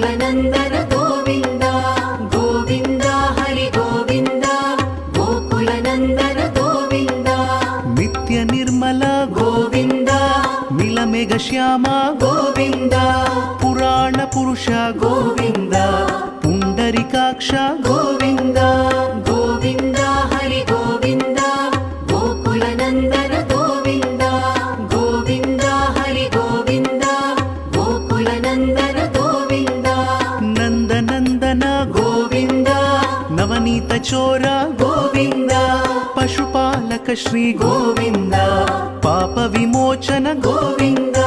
गोकुलनन्दन गोविन्द गोविन्द हरि गोविन्द गोकुलनन्दन गोविन्द नित्य निर्मल गोविन्द नीलमेघ श्याम गोविन्द पुराण पुरुष गोविन्द पुण्डरीकाक्ष गोविन्द गोविन्द हरि गोविन्द गोकुलनन्दन गोविन्द गोविन्द हरि गोविन्द गोकुलनन्दन गोविन्द नन्दनन्दन गोविन्द नवनीत चोर गोविन्द पशुपालक श्री गोविन्द पाप विमोचन गोविन्द